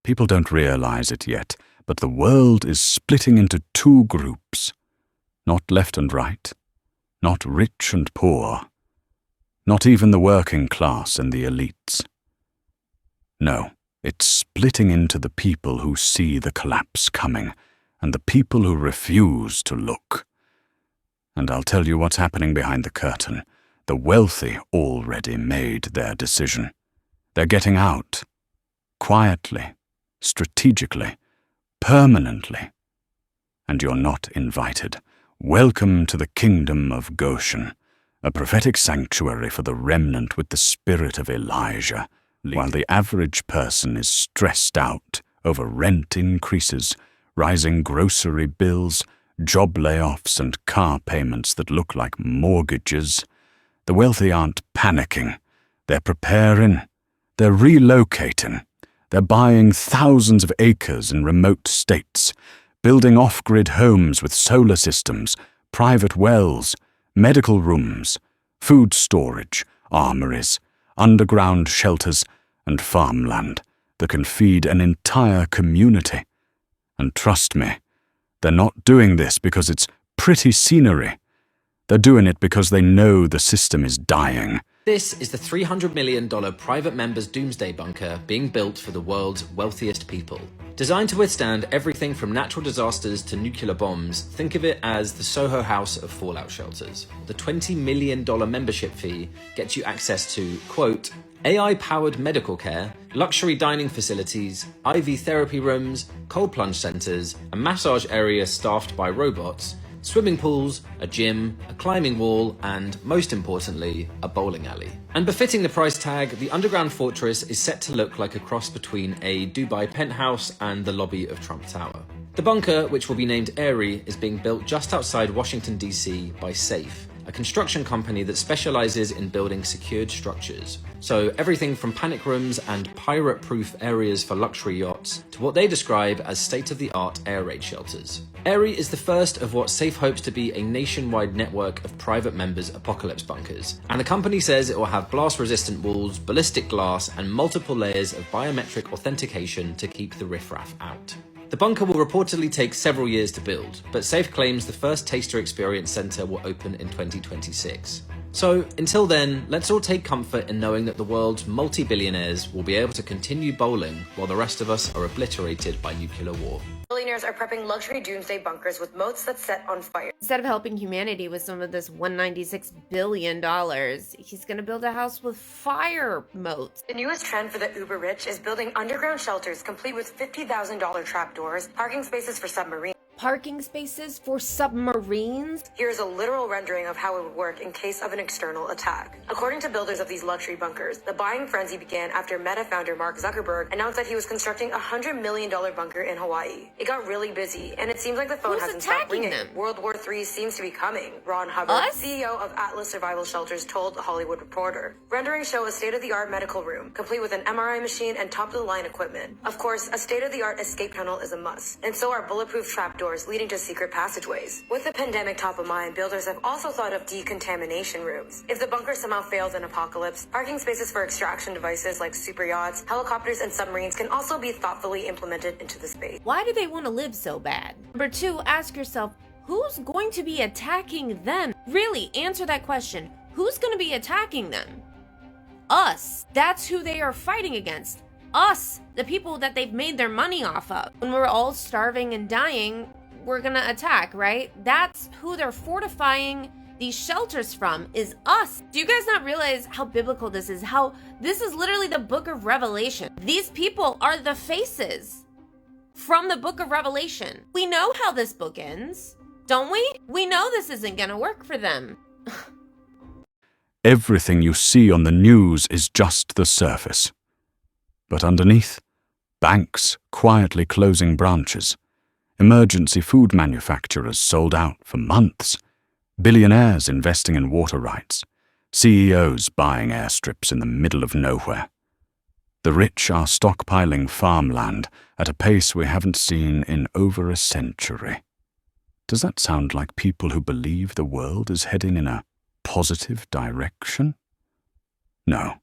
People don't realize it yet, but the world is splitting into two groups. Not left and right, not rich and poor, not even the working class and the elites. No, it's splitting into the people who see the collapse coming and the people who refuse to look. And I'll tell you what's happening behind the curtain. The wealthy already made their decision. They're getting out. Quietly, strategically, permanently. And you're not invited. Welcome to the kingdom of Goshen, a prophetic sanctuary for the remnant with the spirit of Elijah, while the average person is stressed out over rent increases, rising grocery bills, job layoffs, and car payments that look like mortgages. The wealthy aren't panicking. They're preparing. They're relocating. They're buying thousands of acres in remote states, building off-grid homes with solar systems, private wells, medical rooms, food storage, armories, underground shelters, and farmland that can feed an entire community. And trust me, they're not doing this because it's pretty scenery. They're doing it because they know the system is dying. This is the $300 million private members doomsday bunker being built for the world's wealthiest people. Designed to withstand everything from natural disasters to nuclear bombs, think of it as the Soho House of fallout shelters. The $20 million membership fee gets you access to, quote, AI-powered medical care, luxury dining facilities, IV therapy rooms, cold plunge centers, a massage area staffed by robots, swimming pools, a gym, a climbing wall, and, most importantly, a bowling alley. And befitting the price tag, the underground fortress is set to look like a cross between a Dubai penthouse and the lobby of Trump Tower. The bunker, which will be named Airy, is being built just outside Washington, D.C. by Safe, a construction company that specializes in building secured structures. So everything from panic rooms and pirate-proof areas for luxury yachts to what they describe as state-of-the-art air raid shelters. Airy is the first of what Safe hopes to be a nationwide network of private members' apocalypse bunkers. And the company says it will have blast-resistant walls, ballistic glass, and multiple layers of biometric authentication to keep the riffraff out. The bunker will reportedly take several years to build, but Safe claims the first Taster Experience Center will open in 2026. So, until then, let's all take comfort in knowing that the world's multi-billionaires will be able to continue bowling while the rest of us are obliterated by nuclear war. Billionaires are prepping luxury doomsday bunkers with moats that set on fire. Instead of helping humanity with some of this $196 billion, he's gonna build a house with fire moats. The newest trend for the uber rich is building underground shelters complete with $50,000 trapdoors, parking spaces for submarines. Parking spaces for submarines? Here's a literal rendering of how it would work in case of an external attack. According to builders of these luxury bunkers, the buying frenzy began after Meta founder Mark Zuckerberg announced that he was constructing a $100 million bunker in Hawaii. It got really busy, and it seems like the phone hasn't stopped ringing. World War III seems to be coming. Ron Hubbard, CEO of Atlas Survival Shelters, told The Hollywood Reporter. Renderings show a state-of-the-art medical room, complete with an MRI machine and top-of-the-line equipment. Of course, a state-of-the-art escape tunnel is a must, and so are bulletproof trapdoors leading to secret passageways. With the pandemic top of mind, builders have also thought of decontamination rooms. If the bunker somehow fails in apocalypse, parking spaces for extraction devices like super yachts, helicopters, and submarines can also be thoughtfully implemented into the space. Why do they want to live so bad? Number two, ask yourself, who's going to be attacking them? Really, answer that question. Who's going to be attacking them? Us. That's who they are fighting against. Us, the people that they've made their money off of. When we're all starving and dying, we're gonna attack, right? That's who they're fortifying these shelters from, is us. Do you guys not realize how biblical this is? How this is literally the book of Revelation. These people are the faces from the book of Revelation. We know how this book ends, don't we? We know this isn't gonna work for them. Everything you see on the news is just the surface. But underneath, banks quietly closing branches, emergency food manufacturers sold out for months, billionaires investing in water rights, CEOs buying airstrips in the middle of nowhere. The rich are stockpiling farmland at a pace we haven't seen in over a century. Does that sound like people who believe the world is heading in a positive direction? No.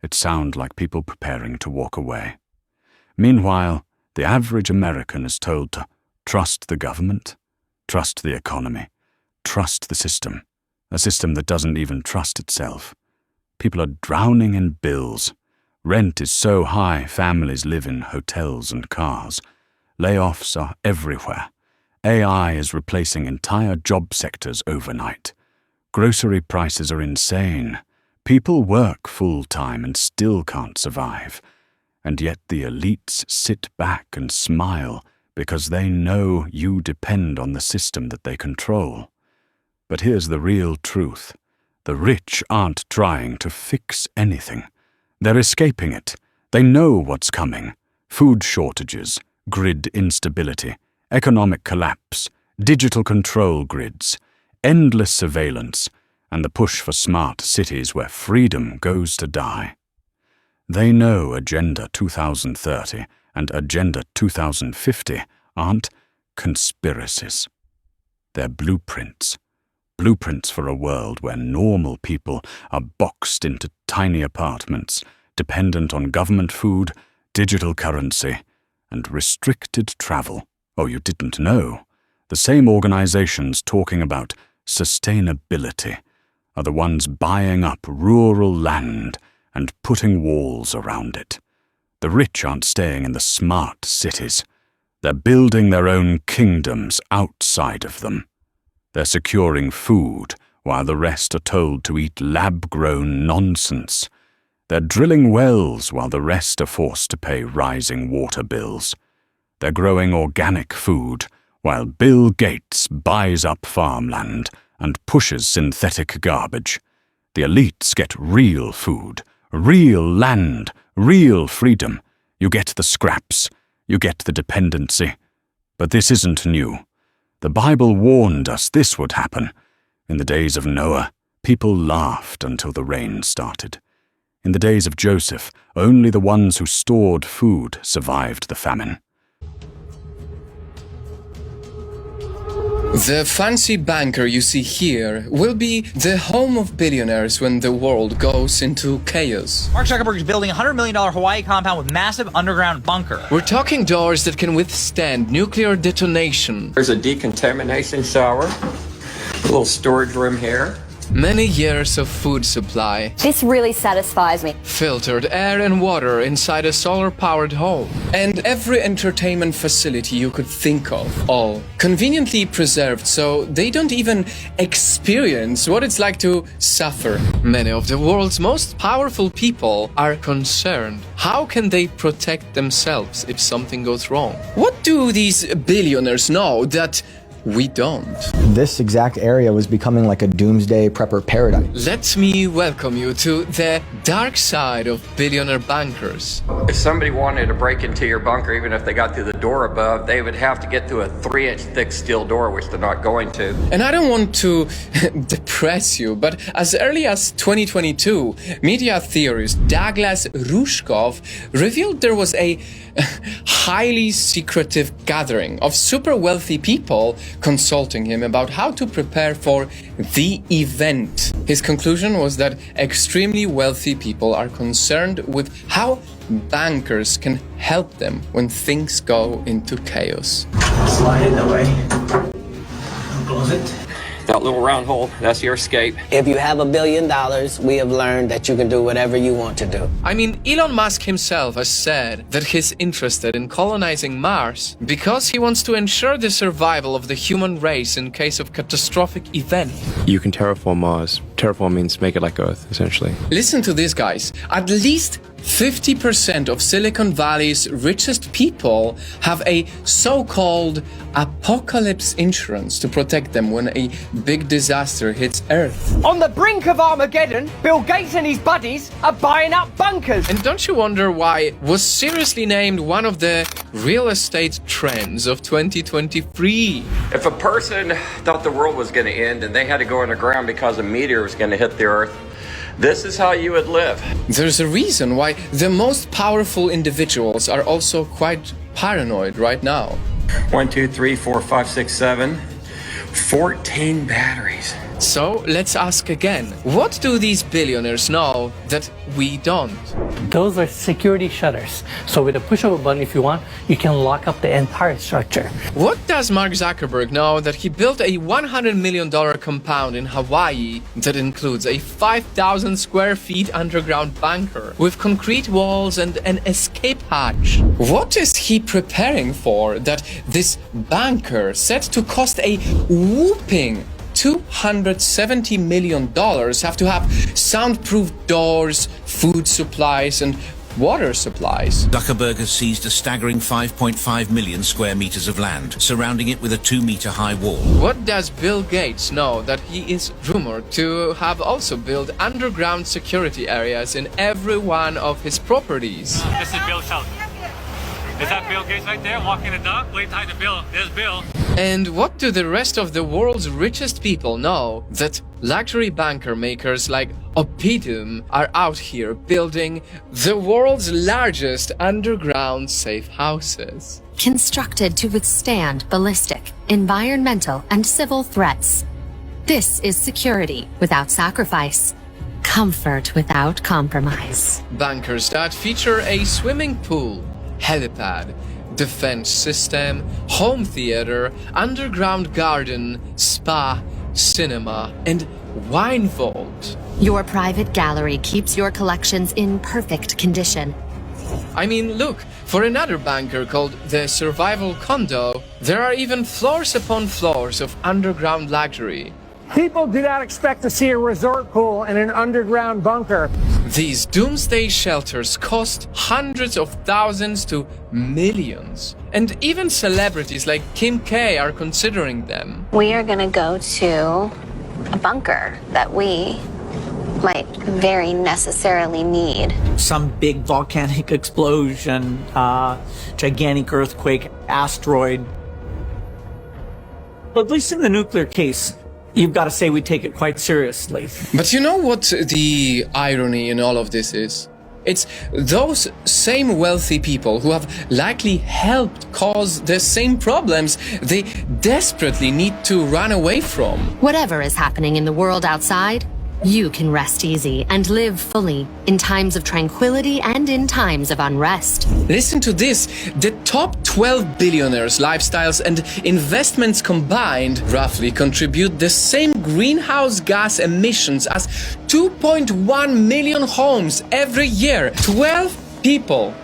It sounds like people preparing to walk away. Meanwhile, the average American is told to trust the government, trust the economy, trust the system, a system that doesn't even trust itself. People are drowning in bills. Rent is so high, families live in hotels and cars. Layoffs are everywhere. AI is replacing entire job sectors overnight. Grocery prices are insane. People work full-time and still can't survive. And yet the elites sit back and smile because they know you depend on the system that they control. But here's the real truth. The rich aren't trying to fix anything. They're escaping it. They know what's coming. Food shortages, grid instability, economic collapse, digital control grids, endless surveillance, and the push for smart cities where freedom goes to die. They know Agenda 2030 and Agenda 2050 aren't conspiracies. They're blueprints. Blueprints for a world where normal people are boxed into tiny apartments, dependent on government food, digital currency, and restricted travel. Oh, you didn't know? The same organizations talking about sustainability are the ones buying up rural land and putting walls around it. The rich aren't staying in the smart cities. They're building their own kingdoms outside of them. They're securing food while the rest are told to eat lab-grown nonsense. They're drilling wells while the rest are forced to pay rising water bills. They're growing organic food while Bill Gates buys up farmland and pushes synthetic garbage. The elites get real food, real land, real freedom. You get the scraps, you get the dependency. But this isn't new. The Bible warned us this would happen. In the days of Noah, people laughed until the rain started. In the days of Joseph, only the ones who stored food survived the famine. The fancy bunker you see here will be the home of billionaires when the world goes into chaos. Mark Zuckerberg is building a $100 million Hawaii compound with massive underground bunker. We're talking doors that can withstand nuclear detonation. There's a decontamination shower, a little storage room here. Many years of food supply. This really satisfies me. Filtered air and water inside a solar-powered home. And every entertainment facility you could think of. All conveniently preserved so they don't even experience what it's like to suffer. Many of the world's most powerful people are concerned. How can they protect themselves if something goes wrong? What do these billionaires know that we don't? This exact area was becoming like a doomsday prepper paradise. Let me welcome you to the dark side of billionaire bunkers. If somebody wanted to break into your bunker, even if they got through the door above, they would have to get through a 3-inch thick steel door, which they're not going to. And I don't want to depress you, but as early as 2022, media theorist Douglas Rushkoff revealed there was a highly secretive gathering of super wealthy people consulting him about how to prepare for the event. His conclusion was that extremely wealthy people are concerned with how bankers can help them when things go into chaos. Slide it away. Close it. That little round hole, that's your escape. If you have $1 billion, we have learned that you can do whatever you want to do. I mean, Elon Musk himself has said that he's interested in colonizing Mars because he wants to ensure the survival of the human race in case of catastrophic event. You can terraform Mars. Terraform means make it like Earth, essentially. Listen to this, guys. At least 50% of Silicon Valley's richest people have a so-called apocalypse insurance to protect them when a big disaster hits Earth. On the brink of Armageddon, Bill Gates and his buddies are buying up bunkers. And don't you wonder why it was seriously named one of the real estate trends of 2023? If a person thought the world was going to end and they had to go underground because a meteor was going to hit the Earth, this is how you would live. There's a reason why the most powerful individuals are also quite paranoid right now. 1, 2, 3, 4, 5, 6, 7. 14 batteries. So let's ask again, what do these billionaires know that we don't? Those are security shutters. So with a push of a button, if you want, you can lock up the entire structure. What does Mark Zuckerberg know that he built a $100 million compound in Hawaii that includes a 5,000 square feet underground bunker with concrete walls and an escape hatch? What is he preparing for that this bunker set to cost a whopping $270 million have to have soundproof doors, food supplies, and water supplies? Zuckerberg has seized a staggering 5.5 million square meters of land, surrounding it with a 2-meter high wall. What does Bill Gates know that he is rumored to have also built underground security areas in every one of his properties? This is Bill's house. Is that Bill Gates right there walking the dog? Wait tight to Bill. There's Bill. And what do the rest of the world's richest people know that luxury bunker makers like Opidum are out here building the world's largest underground safe houses? Constructed to withstand ballistic, environmental, and civil threats. This is security without sacrifice. Comfort without compromise. Bunkers that feature a swimming pool, helipad, defense system, home theater, underground garden, spa, cinema, and wine vault. Your private gallery keeps your collections in perfect condition. I mean, look, for another bunker called the Survival Condo, there are even floors upon floors of underground luxury. People do not expect to see a resort pool in an underground bunker. These doomsday shelters cost hundreds of thousands to millions. And even celebrities like Kim K are considering them. We are going to go to a bunker that we might very necessarily need. Some big volcanic explosion, gigantic earthquake, asteroid. But at least in the nuclear case, you've got to say we take it quite seriously. But you know what the irony in all of this is? It's those same wealthy people who have likely helped cause the same problems they desperately need to run away from. Whatever is happening in the world outside, you can rest easy and live fully in times of tranquility and in times of unrest. Listen to this. The top 12 billionaires' lifestyles and investments combined roughly contribute the same greenhouse gas emissions as 2.1 million homes every year. 12 people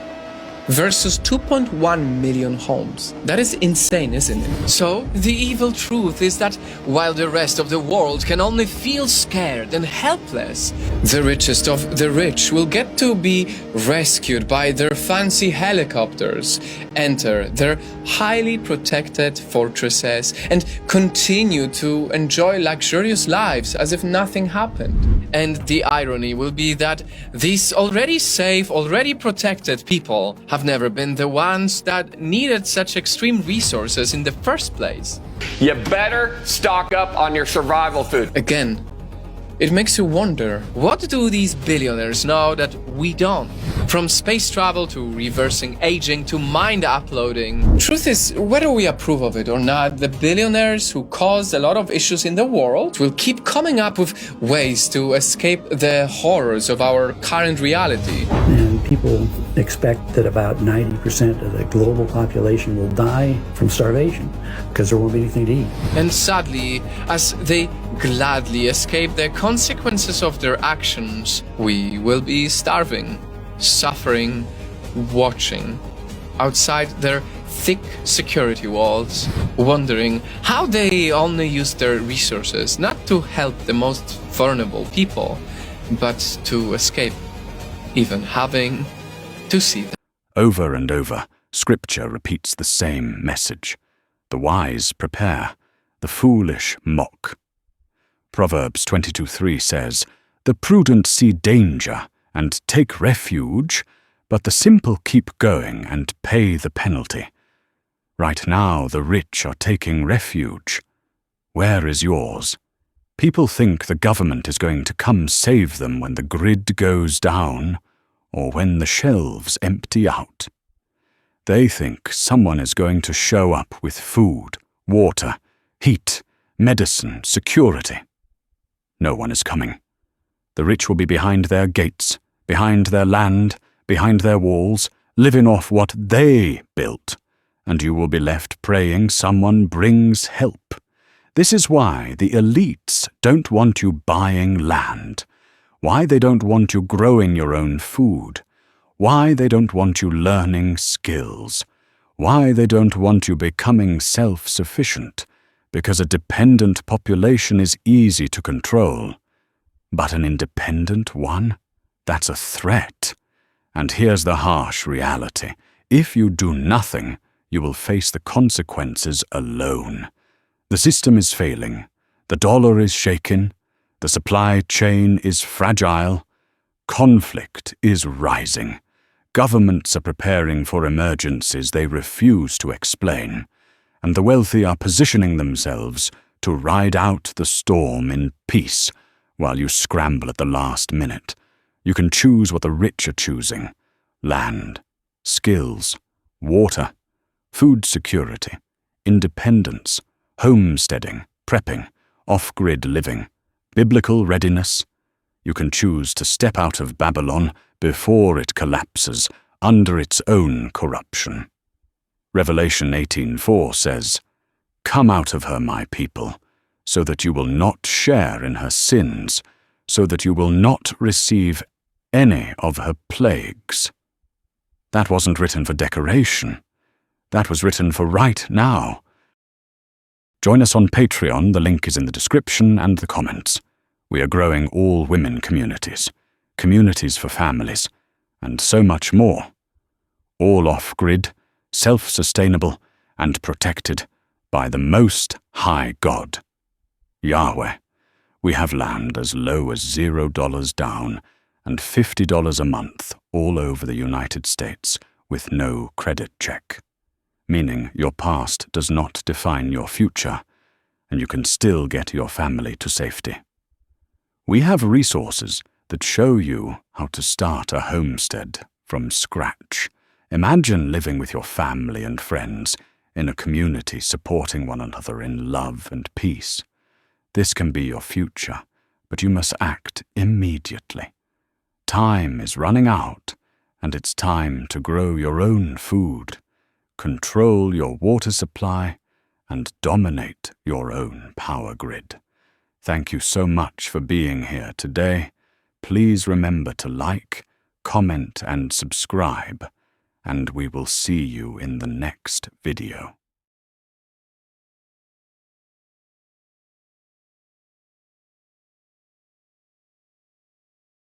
versus 2.1 million homes. That is insane, isn't it? So, the evil truth is that while the rest of the world can only feel scared and helpless, the richest of the rich will get to be rescued by their fancy helicopters, enter their highly protected fortresses, and continue to enjoy luxurious lives as if nothing happened. And the irony will be that these already safe, already protected people have never been the ones that needed such extreme resources in the first place. You better stock up on your survival food. Again, it makes you wonder, what do these billionaires know that we don't? From space travel to reversing aging to mind uploading. Truth is, whether we approve of it or not, the billionaires who caused a lot of issues in the world will keep coming up with ways to escape the horrors of our current reality. And people expect that about 90% of the global population will die from starvation because there won't be anything to eat. And sadly, as they gladly escape the consequences of their actions, we will be starving, suffering, watching outside their thick security walls, wondering how they only use their resources not to help the most vulnerable people, but to escape, even having to see them. Over and over, Scripture repeats the same message. The wise prepare, the foolish mock. Proverbs 22:3 says, "The prudent see danger and take refuge, but the simple keep going and pay the penalty." Right now, the rich are taking refuge. Where is yours? People think the government is going to come save them when the grid goes down or when the shelves empty out. They think someone is going to show up with food, water, heat, medicine, security. No one is coming. The rich will be behind their gates, behind their land, behind their walls, living off what they built, and you will be left praying someone brings help. This is why the elites don't want you buying land, why they don't want you growing your own food, why they don't want you learning skills, why they don't want you becoming self-sufficient, because a dependent population is easy to control. But an independent one? That's a threat. And here's the harsh reality. If you do nothing, you will face the consequences alone. The system is failing. The dollar is shaken. The supply chain is fragile. Conflict is rising. Governments are preparing for emergencies they refuse to explain. And the wealthy are positioning themselves to ride out the storm in peace while you scramble at the last minute. You can choose what the rich are choosing: land, skills, water, food security, independence, homesteading, prepping, off-grid living, biblical readiness. You can choose to step out of Babylon before it collapses under its own corruption. Revelation 18:4 says, "Come out of her, my people, so that you will not share in her sins, so that you will not receive any of her plagues." That wasn't written for decoration. That was written for right now. Join us on Patreon, the link is in the description and the comments. We are growing all-women communities, communities for families, and so much more. All off-grid, self-sustainable, and protected by the Most High God, Yahweh. We have land as low as $0 down and $50 a month all over the United States with no credit check, meaning your past does not define your future, and you can still get your family to safety. We have resources that show you how to start a homestead from scratch. Imagine living with your family and friends in a community supporting one another in love and peace. This can be your future, but you must act immediately. Time is running out, and it's time to grow your own food, control your water supply, and dominate your own power grid. Thank you so much for being here today. Please remember to like, comment, and subscribe, and we will see you in the next video.